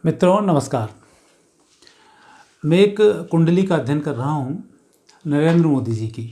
मित्रों नमस्कार। मैं एक कुंडली का अध्ययन कर रहा हूँ नरेंद्र मोदी जी की,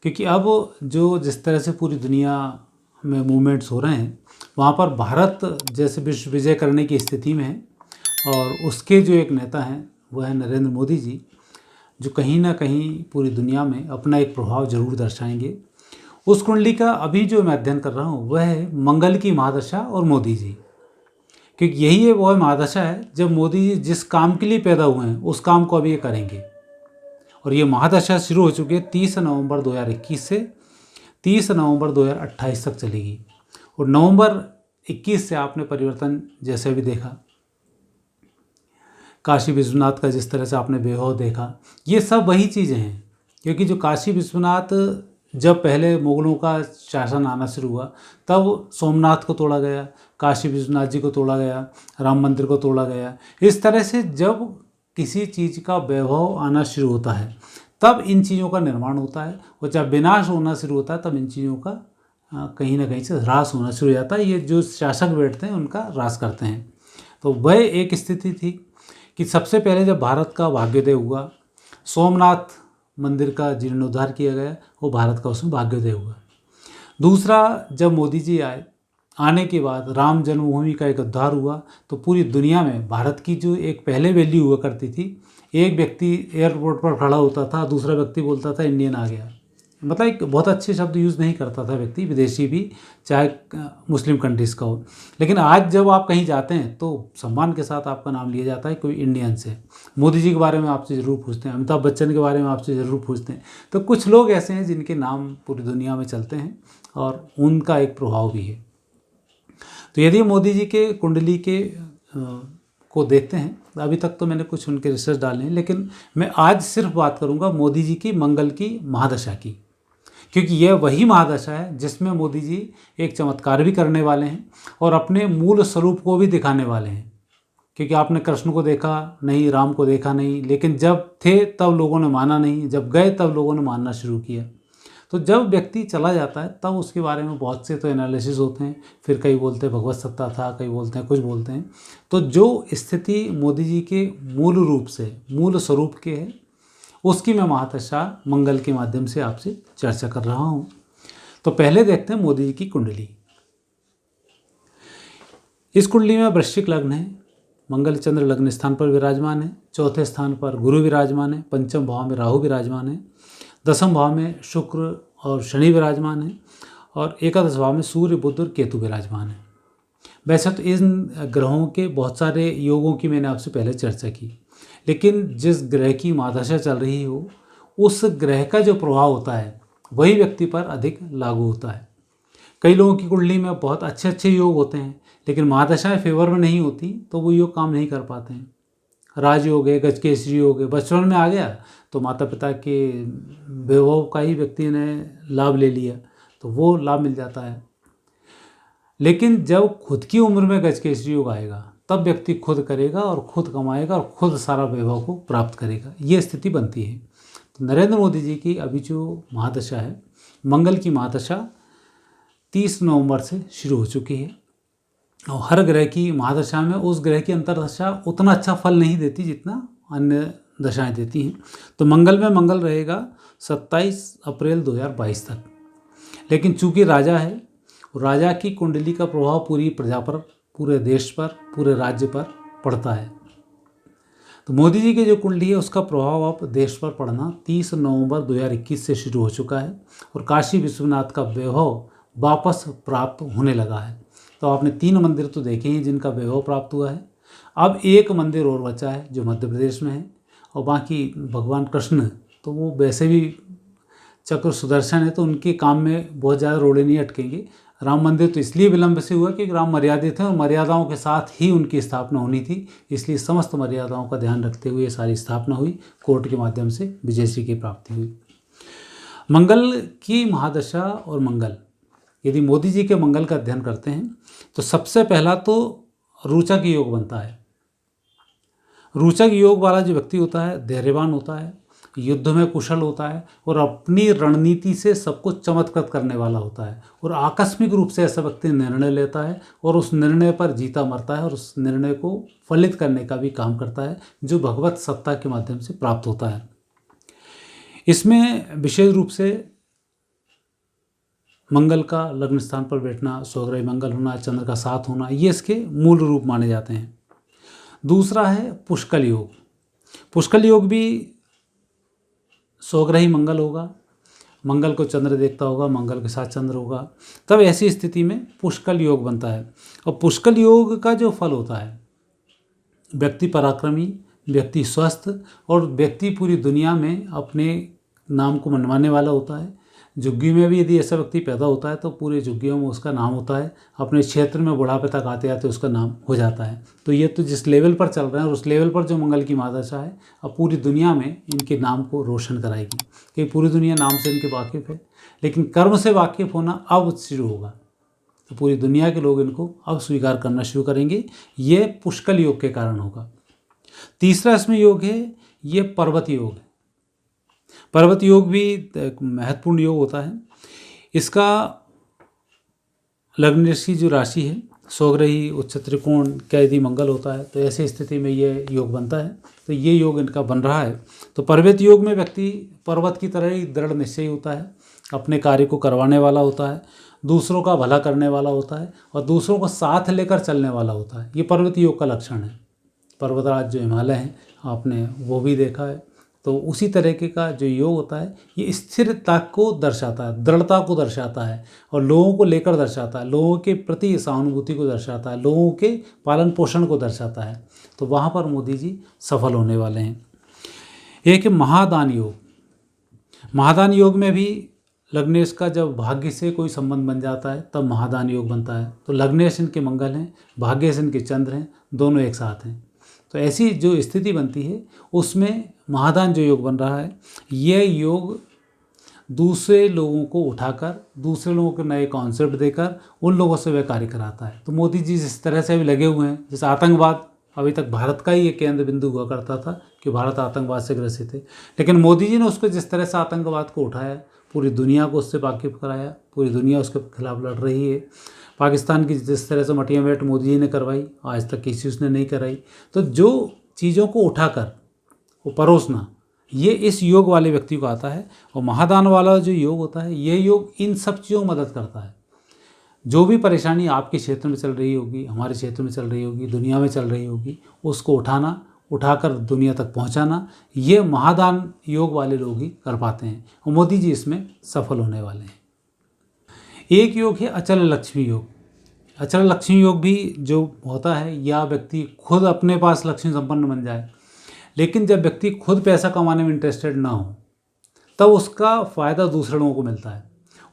क्योंकि अब जो जिस तरह से पूरी दुनिया में मूवमेंट्स हो रहे हैं वहाँ पर भारत जैसे विश्व विजय करने की स्थिति में है और उसके जो एक नेता हैं वह है नरेंद्र मोदी जी, जो कहीं ना कहीं पूरी दुनिया में अपना एक प्रभाव जरूर दर्शाएंगे। उस कुंडली का अभी जो मैं अध्ययन कर रहा हूँ वह है मंगल की महादशा और मोदी जी, क्योंकि यही है वह महादशा है जब मोदी जी जिस काम के लिए पैदा हुए हैं उस काम को अभी ये करेंगे। और ये महादशा शुरू हो चुकी है 30 नवंबर 2021 से 30 नवंबर 2028 तक चलेगी। और नवंबर 21 से आपने परिवर्तन जैसे भी देखा, काशी विश्वनाथ का जिस तरह से आपने वैभव देखा, ये सब वही चीज़ें हैं। क्योंकि जो काशी विश्वनाथ जब पहले मुगलों का शासन आना शुरू हुआ तब सोमनाथ को तोड़ा गया, काशी विश्वनाथ जी को तोड़ा गया, राम मंदिर को तोड़ा गया। इस तरह से जब किसी चीज़ का वैभव आना शुरू होता है तब इन चीज़ों का निर्माण होता है, और जब विनाश होना शुरू होता है तब इन चीज़ों का कहीं ना कहीं से ह्रास होना शुरू हो जाता है। ये जो शासक बैठते हैं उनका ह्रास करते हैं। तो वह एक स्थिति थी कि सबसे पहले जब भारत का भाग्योदय हुआ, सोमनाथ मंदिर का जीर्णोद्धार किया गया, वो भारत का उसमें भाग्योदय हुआ। दूसरा, जब मोदी जी आने के बाद राम जन्मभूमि का एक उद्धार हुआ, तो पूरी दुनिया में भारत की जो एक पहले वैल्यू हुआ करती थी, एक व्यक्ति एयरपोर्ट पर खड़ा होता था, दूसरा व्यक्ति बोलता था इंडियन आ गया। मतलब एक बहुत अच्छे शब्द यूज़ नहीं करता था व्यक्ति, विदेशी भी, चाहे मुस्लिम कंट्रीज़ का हो। लेकिन आज जब आप कहीं जाते हैं तो सम्मान के साथ आपका नाम लिया जाता है, कोई इंडियन से। मोदी जी के बारे में आपसे ज़रूर पूछते हैं, अमिताभ बच्चन के बारे में आपसे ज़रूर पूछते हैं। तो कुछ लोग ऐसे हैं जिनके नाम पूरी दुनिया में चलते हैं और उनका एक प्रभाव भी है। तो यदि मोदी जी के कुंडली के को देखते हैं, अभी तक तो मैंने कुछ उनके रिसर्च डाले हैं, लेकिन मैं आज सिर्फ बात करूंगा मोदी जी की मंगल की महादशा की, क्योंकि यह वही महादशा है जिसमें मोदी जी एक चमत्कार भी करने वाले हैं और अपने मूल स्वरूप को भी दिखाने वाले हैं। क्योंकि आपने कृष्ण को देखा नहीं, राम को देखा नहीं, लेकिन जब थे तब लोगों ने माना नहीं, जब गए तब लोगों ने मानना शुरू किया। तो जब व्यक्ति चला जाता है तब उसके बारे में बहुत से तो एनालिसिस होते हैं, फिर कई बोलते हैं भगवत सत्ता था, कई बोलते हैं कुछ बोलते हैं। तो जो स्थिति मोदी जी के मूल रूप से मूल स्वरूप के है, उसकी मैं महादशा मंगल के माध्यम से आपसे चर्चा कर रहा हूँ। तो पहले देखते हैं मोदी जी की कुंडली। इस कुंडली में वृश्चिक लग्न है, मंगल चंद्र लग्न स्थान पर विराजमान है, चौथे स्थान पर गुरु विराजमान है, पंचम भाव में राहु विराजमान है, दसम भाव में शुक्र और शनि विराजमान है, और एकादश भाव में सूर्य बुध और केतु विराजमान है। वैसे तो इन ग्रहों के बहुत सारे योगों की मैंने आपसे पहले चर्चा की, लेकिन जिस ग्रह की महादशा चल रही हो उस ग्रह का जो प्रभाव होता है वही व्यक्ति पर अधिक लागू होता है। कई लोगों की कुंडली में बहुत अच्छे अच्छे योग होते हैं, लेकिन महादशाएं फेवर में नहीं होती तो वो योग काम नहीं कर पाते हैं। राजयोग है, गजकेसरी योग है, बचपन में आ गया तो माता पिता के वैभव का ही व्यक्ति ने लाभ ले लिया तो वो लाभ मिल जाता है। लेकिन जब खुद की उम्र में गजकेसरी योग आएगा तब व्यक्ति खुद करेगा और खुद कमाएगा और खुद सारा वैभव को प्राप्त करेगा, ये स्थिति बनती है। तो नरेंद्र मोदी जी की अभी जो महादशा है, मंगल की महादशा 30 नवंबर से शुरू हो चुकी है। और हर ग्रह की महादशा में उस ग्रह की अंतर्दशा उतना अच्छा फल नहीं देती जितना अन्य दशाएं देती हैं। तो मंगल में मंगल रहेगा 27 अप्रैल 2022 तक। लेकिन चूंकि राजा है, राजा की कुंडली का प्रभाव पूरी प्रजा पर, पूरे देश पर, पूरे राज्य पर पड़ता है। तो मोदी जी की जो कुंडली है उसका प्रभाव अब देश पर पड़ना 30 नवंबर 2021 से शुरू हो चुका है और काशी विश्वनाथ का वैभव वापस प्राप्त होने लगा है। तो आपने 3 मंदिर तो देखे हैं जिनका वैभव प्राप्त हुआ है। अब एक मंदिर और बचा है जो मध्य प्रदेश में है, और बाकी भगवान कृष्ण तो वो वैसे भी चक्र सुदर्शन है तो उनके काम में बहुत ज़्यादा रोड़े नहीं अटकेंगे। राम मंदिर तो इसलिए विलंब से हुआ क्योंकि राम मर्यादित हैं और मर्यादाओं के साथ ही उनकी स्थापना होनी थी, इसलिए समस्त मर्यादाओं का ध्यान रखते हुए सारी स्थापना हुई, कोर्ट के माध्यम से विजयश्री की प्राप्ति हुई। मंगल की महादशा और मंगल, यदि मोदी जी के मंगल का अध्ययन करते हैं तो सबसे पहला तो रोचक योग बनता है। रोचक योग वाला जो व्यक्ति होता है धैर्यवान होता है, युद्ध में कुशल होता है और अपनी रणनीति से सबको चमत्कृत करने वाला होता है, और आकस्मिक रूप से ऐसा व्यक्ति निर्णय लेता है और उस निर्णय पर जीता मरता है और उस निर्णय को फलित करने का भी काम करता है, जो भगवत सत्ता के माध्यम से प्राप्त होता है। इसमें विशेष रूप से मंगल का लग्न स्थान पर बैठना, स्वग्रही मंगल होना, चंद्र का साथ होना, ये इसके मूल रूप माने जाते हैं। दूसरा है पुष्कल योग। पुष्कल योग भी स्वग्रही मंगल होगा, मंगल को चंद्र देखता होगा, मंगल के साथ चंद्र होगा, तब ऐसी स्थिति में पुष्कल योग बनता है। और पुष्कल योग का जो फल होता है, व्यक्ति पराक्रमी, व्यक्ति स्वस्थ और व्यक्ति पूरी दुनिया में अपने नाम को मनवाने वाला होता है। झुग्गी में भी यदि ऐसा व्यक्ति पैदा होता है तो पूरे झुग्गियों में उसका नाम होता है, अपने क्षेत्र में बुढ़ापे तक आते आते उसका नाम हो जाता है। तो ये तो जिस लेवल पर चल रहे हैं और उस लेवल पर जो मंगल की महादशा है, अब पूरी दुनिया में इनके नाम को रोशन कराएगी, कि पूरी दुनिया नाम से इनके वाकिफ़ है, लेकिन कर्म से वाकिफ़ होना अब शुरू होगा। तो पूरी दुनिया के लोग इनको अब स्वीकार करना शुरू करेंगे। ये पुष्कल योग के कारण होगा। तीसरा इसमें योग है, ये पर्वत योग है। पर्वत योग भी महत्वपूर्ण योग होता है। इसका लग्न की जो राशि है, स्वग्रही उच्च त्रिकोण का यदि मंगल होता है तो ऐसी स्थिति में ये योग बनता है। तो ये योग इनका बन रहा है। तो पर्वत योग में व्यक्ति पर्वत की तरह ही दृढ़ निश्चयी होता है, अपने कार्य को करवाने वाला होता है, दूसरों का भला करने वाला होता है और दूसरों को साथ लेकर चलने वाला होता है। ये पर्वत योग का लक्षण है। पर्वतराज जो हिमालय हैं, आपने वो भी देखा है। तो उसी तरीके का जो योग होता है, ये स्थिरता को दर्शाता है, दृढ़ता को दर्शाता है और लोगों को लेकर दर्शाता है, लोगों के प्रति सहानुभूति को दर्शाता है, लोगों के पालन पोषण को दर्शाता है। तो वहाँ पर मोदी जी सफल होने वाले हैं। एक है महादान योग। महादान योग में भी लग्नेश का जब भाग्य से कोई संबंध बन जाता है तब महादान योग बनता है। तो लग्नेश इनके मंगल हैं, भाग्य से इनके चंद्र हैं, दोनों एक साथ हैं। तो ऐसी जो स्थिति बनती है उसमें महादान जो योग बन रहा है, यह योग दूसरे लोगों को उठाकर, दूसरे लोगों को नए कॉन्सेप्ट देकर उन लोगों से वह कार्य कराता है। तो मोदी जी जिस तरह से अभी लगे हुए हैं, जैसे आतंकवाद अभी तक भारत का ही एक केंद्र बिंदु हुआ करता था कि भारत आतंकवाद से ग्रसित है, लेकिन मोदी जी ने उसको जिस तरह से आतंकवाद को उठाया, पूरी दुनिया को उससे वाकिफ कराया, पूरी दुनिया उसके खिलाफ लड़ रही है। पाकिस्तान की जिस तरह से मटिया मेट मोदी जी ने करवाई, आज तक किसी उसने नहीं कराई। तो जो चीज़ों को उठाकर वो परोसना, ये इस योग वाले व्यक्ति को आता है। और महादान वाला जो योग होता है, ये योग इन सब चीज़ों में मदद करता है। जो भी परेशानी आपके क्षेत्र में चल रही होगी, हमारे क्षेत्र में चल रही होगी, दुनिया में चल रही होगी, उसको उठाकर दुनिया तक पहुंचाना, ये महादान योग वाले लोग ही कर पाते हैं और मोदी जी इसमें सफल होने वाले हैं। एक योग है अचल लक्ष्मी योग। अचल लक्ष्मी योग भी जो होता है, या व्यक्ति खुद अपने पास लक्ष्मी संपन्न बन जाए, लेकिन जब व्यक्ति खुद पैसा कमाने में इंटरेस्टेड ना हो तब उसका फ़ायदा दूसरे लोगों को मिलता है।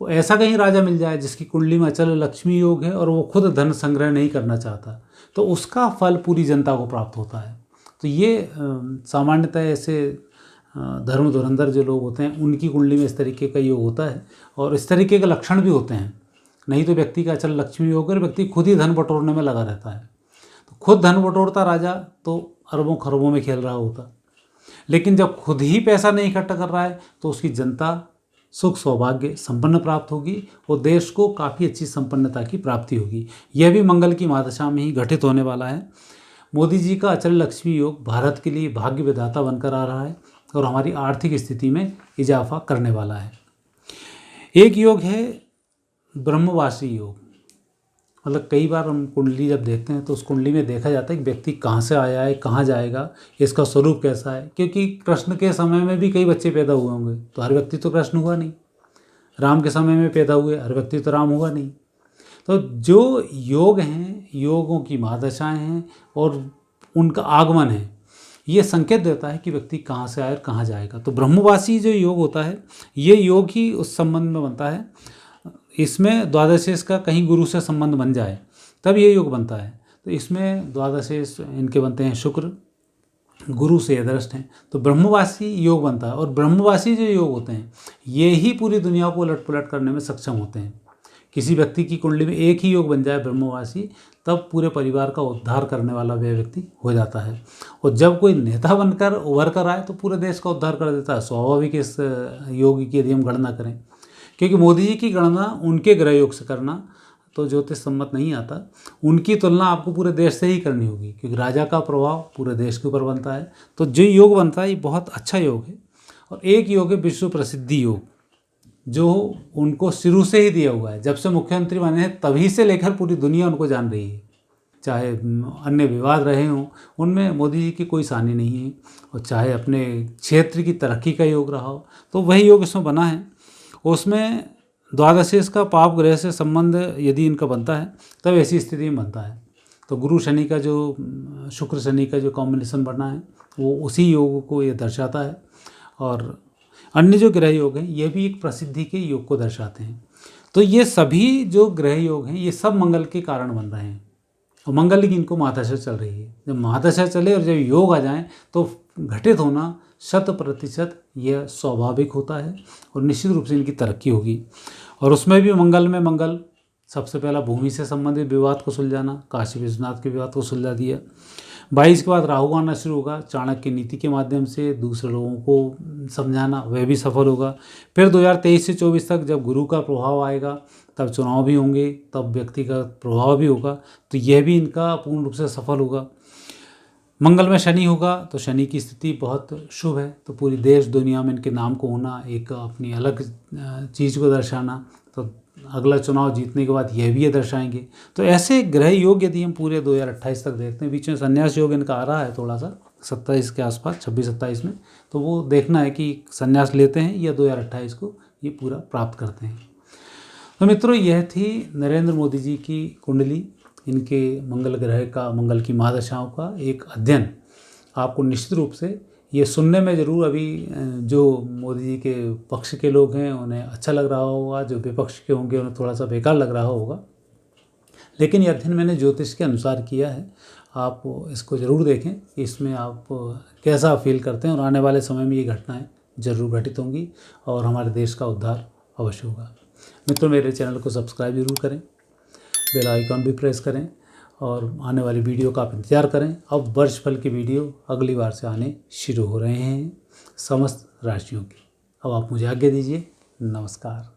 वो ऐसा कहीं राजा मिल जाए जिसकी कुंडली में अचल लक्ष्मी योग है और वो खुद धन संग्रह नहीं करना चाहता, तो उसका फल पूरी जनता को प्राप्त होता है। तो ये सामान्यतः ऐसे धर्म धुरंधर जो लोग होते हैं उनकी कुंडली में इस तरीके का योग होता है और इस तरीके के लक्षण भी होते हैं। नहीं तो व्यक्ति का अचल लक्ष्मी योग है, व्यक्ति खुद ही धन बटोरने में लगा रहता है। तो खुद धन बटोरता राजा तो अरबों खरबों में खेल रहा होता, लेकिन जब खुद ही पैसा नहीं इकट्ठा कर रहा है तो उसकी जनता सुख सौभाग्य संपन्न प्राप्त होगी और देश को काफ़ी अच्छी संपन्नता की प्राप्ति होगी। यह भी मंगल की महादशा में ही घटित होने वाला है। मोदी जी का अचल लक्ष्मी योग भारत के लिए भाग्य विधाता बनकर आ रहा है और हमारी आर्थिक स्थिति में इजाफा करने वाला है। एक योग है ब्रह्मवासी योग। मतलब कई बार हम कुंडली जब देखते हैं तो उस कुंडली में देखा जाता है कि व्यक्ति कहाँ से आया है, कहाँ जाएगा, इसका स्वरूप कैसा है। क्योंकि कृष्ण के समय में भी कई बच्चे पैदा हुए होंगे, तो हर व्यक्ति तो कृष्ण हुआ नहीं। राम के समय में पैदा हुए, हर व्यक्ति तो राम हुआ नहीं। तो जो योग हैं, योगों की महादशाएं हैं और उनका आगमन है, ये संकेत देता है कि व्यक्ति कहाँ से आया और कहाँ जाएगा। तो ब्रह्मवासी जो योग होता है, ये योग ही उस संबंध में बनता है। इसमें द्वादशेश का कहीं गुरु से संबंध बन जाए तब ये योग बनता है। तो इसमें द्वादशेश इनके बनते हैं शुक्र, गुरु से यदृष्ट हैं, तो ब्रह्मवासी योग बनता है। और ब्रह्मवासी जो योग होते हैं ये ही पूरी दुनिया को उलट पुलट करने में सक्षम होते हैं, किसी व्यक्ति की कुंडली में एक ही योग बन जाए ब्रह्मवासी, तब पूरे परिवार का उद्धार करने वाला वह व्यक्ति हो जाता है। और जब कोई नेता बनकर उभर कर आए तो पूरे देश का उद्धार कर देता है। स्वाभाविक इस योग की यदि हम गणना करें, क्योंकि मोदी जी की गणना उनके ग्रह योग से करना तो ज्योतिष सम्मत नहीं आता, उनकी तुलना आपको पूरे देश से ही करनी होगी, क्योंकि राजा का प्रभाव पूरे देश के ऊपर बनता है। तो जो योग बनता है ये बहुत अच्छा योग है। और एक योग है विश्व प्रसिद्धि योग, जो उनको शुरू से ही दिया हुआ है। जब से मुख्यमंत्री बने हैं तभी से लेकर पूरी दुनिया उनको जान रही है। चाहे अन्य विवाद रहे हों, उनमें मोदी जी की कोई सानी नहीं है। और चाहे अपने क्षेत्र की तरक्की का योग रहा हो, तो वही योग इसमें बना है। उसमें द्वादशेश का पाप ग्रह से संबंध यदि इनका बनता है तब ऐसी स्थिति में बनता है। तो गुरु शनि का जो शुक्र शनि का जो कॉम्बिनेशन बना है वो उसी योग को ये दर्शाता है। और अन्य जो ग्रह योग हैं ये भी एक प्रसिद्धि के योग को दर्शाते हैं। तो ये सभी जो ग्रह योग हैं ये सब मंगल के कारण बन रहे हैं। और मंगल की इनको महादशा चल रही है। जब महादशा चले और जब योग आ जाएं तो घटित होना 100% यह स्वाभाविक होता है और निश्चित रूप से इनकी तरक्की होगी। और उसमें भी मंगल में मंगल सबसे पहला भूमि से संबंधित विवाद को सुलझाना, काशी विश्वनाथ के विवाद को सुलझा दिया। 22 के बाद राहु आना शुरू होगा, चाणक्य नीति के माध्यम से दूसरे लोगों को समझाना, वह भी सफल होगा। फिर 2023 से 24 तक जब गुरु का प्रभाव आएगा तब चुनाव भी होंगे, तब व्यक्तिगत प्रभाव भी होगा, तो यह भी इनका पूर्ण रूप से सफल होगा। मंगल में शनि होगा तो शनि की स्थिति बहुत शुभ है, तो पूरी देश दुनिया में इनके नाम को होना, एक अपनी अलग चीज़ को दर्शाना, तो अगला चुनाव जीतने के बाद यह भी ये दर्शाएंगे। तो ऐसे ग्रह योग यदि हम पूरे 2028 तक देखते हैं, बीच में संन्यास योग इनका आ रहा है थोड़ा सा 27 के आसपास, 26-27 में, तो वो देखना है कि संन्यास लेते हैं या 2028 को ये पूरा प्राप्त करते हैं। तो मित्रों, यह थी नरेंद्र मोदी जी की कुंडली, इनके मंगल ग्रह का, मंगल की महादशाओं का एक अध्ययन। आपको निश्चित रूप से ये सुनने में ज़रूर अभी जो मोदी जी के पक्ष के लोग हैं उन्हें अच्छा लग रहा होगा, जो विपक्ष के होंगे उन्हें थोड़ा सा बेकार लग रहा होगा, लेकिन ये अध्ययन मैंने ज्योतिष के अनुसार किया है। आप इसको ज़रूर देखें, इसमें आप कैसा फील करते हैं, और आने वाले समय में ये घटनाएँ ज़रूर घटित होंगी और हमारे देश का उद्धार अवश्य होगा। मित्रों, मेरे चैनल को सब्सक्राइब जरूर करें, बेल आइकॉन भी प्रेस करें और आने वाली वीडियो का आप इंतज़ार करें। अब वर्षफल की वीडियो अगली बार से आने शुरू हो रहे हैं समस्त राशियों की। अब आप मुझे आज्ञा दीजिए। नमस्कार।